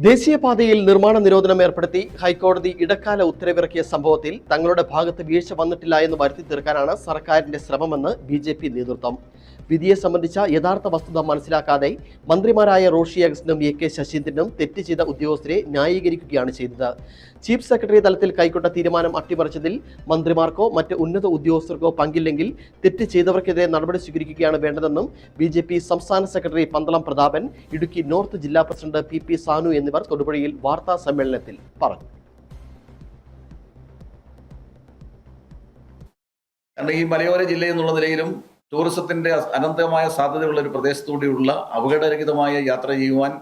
ദേശീയപാതയിൽ നിർമ്മാണ നിരോധനം ഏർപ്പെടുത്തി ഹൈക്കോടതി ഇടക്കാല ഉത്തരവിറക്കിയ സംഭവത്തിൽ തങ്ങളുടെ ഭാഗത്ത് വീഴ്ച വന്നിട്ടില്ല എന്ന് വരുത്തി തീർക്കാനാണ് സർക്കാരിന്റെ ശ്രമമെന്ന് ബി.ജെ.പി. നേതൃത്വം. വിധിയെ സംബന്ധിച്ച യഥാർത്ഥ വസ്തുത മനസ്സിലാക്കാതെ മന്ത്രിമാരായ റോഷി അഗസ്റ്റിനും എ.കെ. ശശീന്ദ്രനും തെറ്റ് ചെയ്ത ഉദ്യോഗസ്ഥരെ ന്യായീകരിക്കുകയാണ് ചെയ്തത്. ചീഫ് സെക്രട്ടറി തലത്തിൽ കൈക്കൊണ്ട തീരുമാനം അട്ടിമറിച്ചതിൽ മന്ത്രിമാർക്കോ മറ്റ് ഉന്നത ഉദ്യോഗസ്ഥർക്കോ പങ്കില്ലെങ്കിൽ തെറ്റ് ചെയ്തവർക്കെതിരെ നടപടി സ്വീകരിക്കുകയാണ് വേണ്ടതെന്നും ബി.ജെ.പി. സംസ്ഥാന സെക്രട്ടറി പന്തളം പ്രതാപൻ, ഇടുക്കി നോർത്ത് ജില്ലാ പ്രസിഡന്റ് പി സാനു എന്നിവർ തൊടുപുഴയിൽ വാർത്താ സമ്മേളനത്തിൽ പറഞ്ഞു. കാരണം ഈ മലയോര ജില്ല എന്നുള്ള നിലയിലും ടൂറിസത്തിന്റെ അനന്തമായ സാധ്യതയുള്ള ഒരു പ്രദേശത്തൂടെയുള്ള അപകടരഹിതമായ യാത്ര ചെയ്യുവാൻ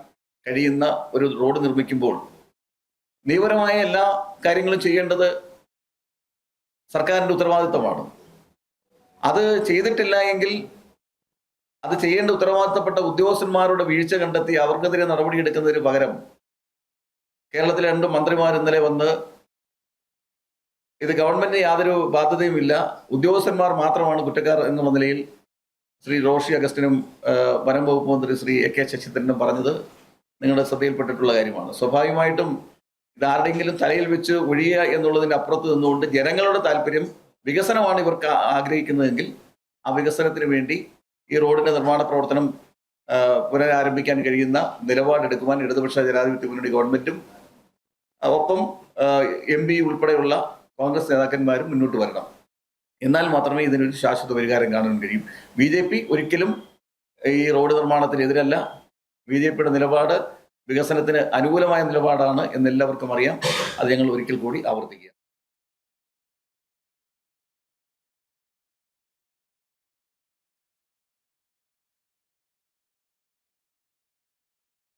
കഴിയുന്ന ഒരു റോഡ് നിർമ്മിക്കുമ്പോൾ നിയമപരമായ എല്ലാ കാര്യങ്ങളും ചെയ്യേണ്ടത് സർക്കാരിന്റെ ഉത്തരവാദിത്തമാണ്. അത് ചെയ്തിട്ടില്ല എങ്കിൽ അത് ചെയ്യേണ്ട ഉത്തരവാദിത്തപ്പെട്ട ഉദ്യോഗസ്ഥന്മാരുടെ വീഴ്ച കണ്ടെത്തി അവർക്കെതിരെ നടപടിയെടുക്കുന്നതിന് പകരം കേരളത്തിലെ 2 മന്ത്രിമാർ ഇന്നലെ വന്ന് ഇത് ഗവൺമെന്റിന് യാതൊരു ബാധ്യതയുമില്ല, ഉദ്യോഗസ്ഥന്മാർ മാത്രമാണ് കുറ്റക്കാർ എന്നുള്ള നിലയിൽ ശ്രീ റോഷി അഗസ്റ്റിനും വനം വകുപ്പ് മന്ത്രി ശ്രീ എ.കെ. ശശീന്ദ്രനും പറഞ്ഞത് നിങ്ങളുടെ ശ്രദ്ധയിൽപ്പെട്ടിട്ടുള്ള കാര്യമാണ്. സ്വാഭാവികമായിട്ടും ഇതാരുടെയെങ്കിലും തലയിൽ വെച്ച് ഒഴിയുക എന്നുള്ളതിൻ്റെ അപ്പുറത്ത് നിന്നുകൊണ്ട് ജനങ്ങളുടെ താല്പര്യം, വികസനമാണ് ഇവർക്ക് ആഗ്രഹിക്കുന്നതെങ്കിൽ ആ വികസനത്തിന് വേണ്ടി ഈ റോഡിന്റെ നിർമ്മാണ പ്രവർത്തനം പുനരാരംഭിക്കാൻ കഴിയുന്ന നിലപാടെടുക്കുവാൻ ഇടതുപക്ഷ ജനാധിപത്യ മുന്നണി ഗവൺമെന്റും ഒപ്പം MP ഉൾപ്പെടെയുള്ള കോൺഗ്രസ് നേതാക്കന്മാരും മുന്നോട്ട് വരണം. എന്നാൽ മാത്രമേ ഇതിനൊരു ശാശ്വത പരിഹാരം കാണാൻ കഴിയും. ബി.ജെ.പി. ഒരിക്കലും ഈ റോഡ് നിർമ്മാണത്തിനെതിരല്ല. ബി.ജെ.പിയുടെ നിലപാട് വികസനത്തിന് അനുകൂലമായ നിലപാടാണ് എന്നെല്ലാവർക്കും അറിയാം. അത് ഞങ്ങൾ ഒരിക്കൽ കൂടി ആവർത്തിക്കുക.